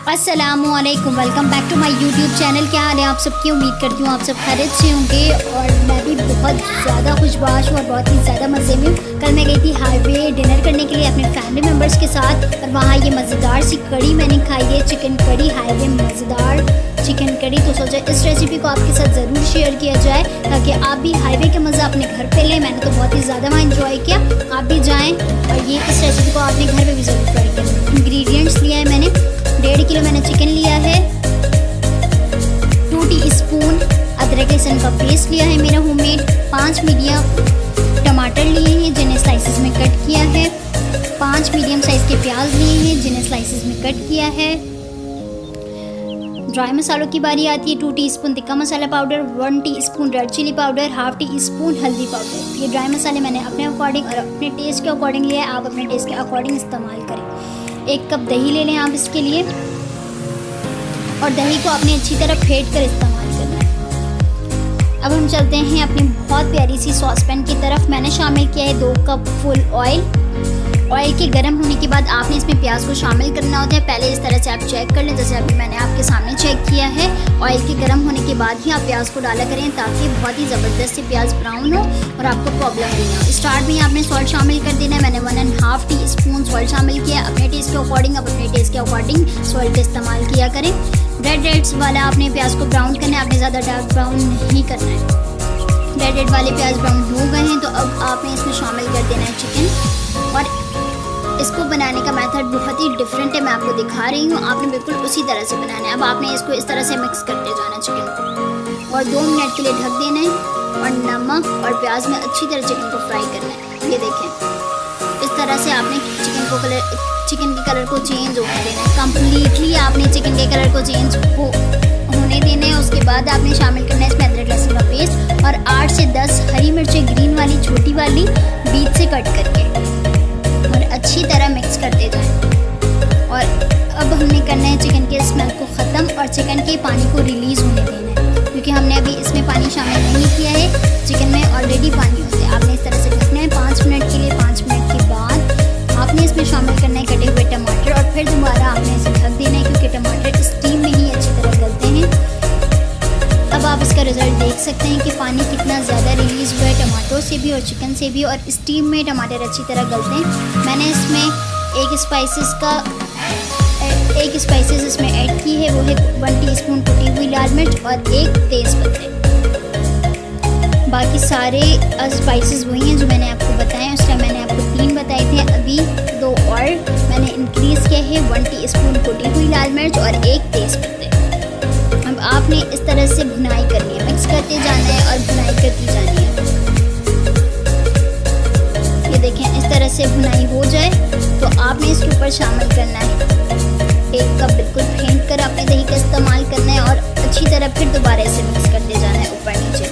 अस्सलामुअलैकुम, welcome back to my YouTube channel. क्या हाल है आप सबकी? उम्मीद करती हूँ आप सब खैरियत से होंगे और मैं भी बहुत ज़्यादा खुशबाश हूँ और बहुत ही ज़्यादा मज़े में हूँ। कल मैं गई थी हाईवे डिनर करने के लिए अपने फैमिली मेम्बर्स के साथ और वहाँ ये मज़ेदार सी कड़ी मैंने खाई है, चिकन कड़ी। हाईवे मज़ेदार चिकन कड़ी, तो सोचा इस रेसिपी को आपके साथ ज़रूर शेयर किया जाए ताकि आप भी हाईवे का मज़ा अपने घर पे लें। मैंने तो बहुत ही ज़्यादा वहाँ इंजॉय किया, आप भी जाएँ और ये इस रेसिपी को आपने घर पर भी ज़रूर ट्राई करें। इंग्रेडिएंट्स लिया है मैंने 1.5 किलो मैंने चिकन लिया है, 2 टीस्पून अदरक लहसुन का पेस्ट लिया है मेरा होममेड, 5 मीडियम टमाटर लिए हैं जिन्हें स्लाइसेस में कट किया है, 5 मीडियम साइज़ के प्याज लिए हैं जिन्हें स्लाइसेस में कट किया है। ड्राई मसालों की बारी आती है। 2 teaspoon tikka masala powder, 1 teaspoon red chili powder, half teaspoon हल्दी पाउडर। ये ड्राई मसाले मैंने अपने अकॉर्डिंग और अपने टेस्ट के अकॉर्डिंग लिया है, आप अपने टेस्ट के अकॉर्डिंग इस्तेमाल करें। 1 कप दही ले लें आप इसके लिए और दही को आपने अच्छी तरह फेंट कर इस्तेमाल करना है। अब हम चलते हैं अपनी बहुत प्यारी सी सॉस पैन की तरफ। मैंने शामिल किया है 2 कप फुल ऑयल। ऑयल के गर्म होने के बाद आपने इसमें प्याज को शामिल करना होता है। पहले इस तरह से आप चेक कर लें, जैसे अभी मैंने आपके सामने चेक किया है। ऑयल के गर्म होने के बाद ही आप प्याज को डाला करें ताकि बहुत ही ज़बरदस्त से प्याज ब्राउन हो और आपको प्रॉब्लम नहीं हो। स्टार्ट में आपने सॉल्ट शामिल कर देना है। मैंने 1.5 टीस्पून सॉल्ट शामिल किया। अपने टेस्ट के अकॉर्डिंग अब अपने टेस्ट के अकॉर्डिंग सॉल्ट का इस्तेमाल किया करें। रेड वाला आपने प्याज को ब्राउन करना है, आपने ज़्यादा डार्क ब्राउन नहीं करना है। रेड वाले प्याज ब्राउन हो गए हैं तो अब आपने इसमें शामिल कर देना है चिकन। और इसको बनाने का मेथड बहुत ही डिफरेंट है, मैं आपको दिखा रही हूँ। आपने बिल्कुल उसी तरह से बनाना है। अब आपने इसको इस तरह से मिक्स करते जाना चिकन को और 2 मिनट के लिए ढक देना है और नमक और प्याज में अच्छी तरह चिकन को फ्राई करना है। ये देखें, इस तरह से आपने चिकन के कलर को चेंज होने देना है। कम्प्लीटली आपने चिकन के कलर को चेंज होने देना है। उसके बाद आपने शामिल करना है इसमें अदरक लहसुन का पेस्ट और 8 से 10 हरी मिर्चें ग्रीन वाली छोटी वाली बीच से कट करके और अच्छी तरह मिक्स करते जाएं। और अब हमने करना है चिकन के स्मेल को ख़त्म और चिकन के पानी को रिलीज़ होने देना है, क्योंकि हमने अभी इसमें पानी शामिल नहीं किया है। चिकन में ऑलरेडी पानी होता है। आपने इस तरह से ढकना है 5 मिनट के लिए। 5 मिनट के बाद आपने इसमें शामिल करना है कटे हुए टमाटर और फिर दोबारा आपने इसे ढक देना है, क्योंकि टमाटर स्टीम में ही अच्छी तरह गलते हैं। अब आप इसका रिज़ल्ट देख सकते हैं कि पानी कितना ज़्यादा रिलीज़ हुआ है टमाटरों से भी और चिकन से भी, और स्टीम में टमाटर अच्छी तरह गलते हैं। मैंने इसमें एक स्पाइसेस इसमें ऐड की है, वो है 1 टीस्पून कुटी हुई लाल मिर्च और 1 तेज़पत्ते। बाकी सारे स्पाइसेस वही हैं जो मैंने आपको बताए। उस टाइम मैंने आपको 3 बताए थे, अभी 2 और मैंने इंक्रीज़ किया है। 1 टीस्पून कुटी हुई लाल मिर्च और 1 तेज़पत्ते। अब आपने इस तरह से भुनाई करनी है, मिक्स करते जाना है और भुनाई करती जानी है। ये देखें, इस तरह से भुनाई हो जाए तो आपने इसके ऊपर शामिल करना है 1 कप बिल्कुल फेंट कर आपने दही का इस्तेमाल करना है और अच्छी तरह फिर दोबारा इसे मिक्स करते जाना है ऊपर नीचे।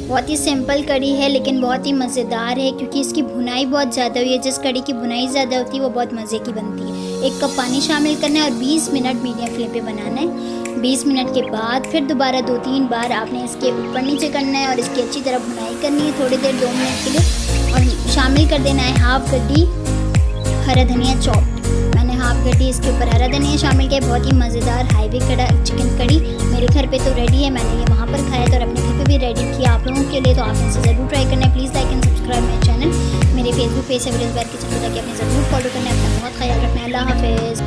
बहुत ही सिंपल कड़ी है लेकिन बहुत ही मज़ेदार है, क्योंकि इसकी भुनाई बहुत ज़्यादा हुई है। जिस कड़ी की भुनाई ज़्यादा होती है वो बहुत मज़े की बनती है। 1 कप पानी शामिल करना है और 20 मिनट मीडियम फ्लेम पे बनाना है। 20 मिनट के बाद फिर दोबारा 2-3 बार आपने इसके ऊपर नीचे करना है और इसकी अच्छी तरह भुनाई करनी है थोड़ी देर, 2 मिनट के लिए। और शामिल कर देना है हाफ गड्डी हरा धनिया चॉप्ड। मैंने हाफ गड्डी इसके ऊपर हरा धनिया शामिल किया। बहुत ही मज़ेदार हाईवे चिकन कड़ी मेरे घर पे तो रेडी है। मैंने ये वहाँ पर खाया था और अपने घर पे भी रेडी किया आप लोगों के लिए, तो आपने इसे ज़रूर ट्राई करना है। Please like and subscribe my channel. मेरे फेसबुक पेज से विलेज बार किचन को जाके आपने ज़रूर फॉलो करना है। अपना बहुत ख्याल रखना है। अल्लाह हाफिज़।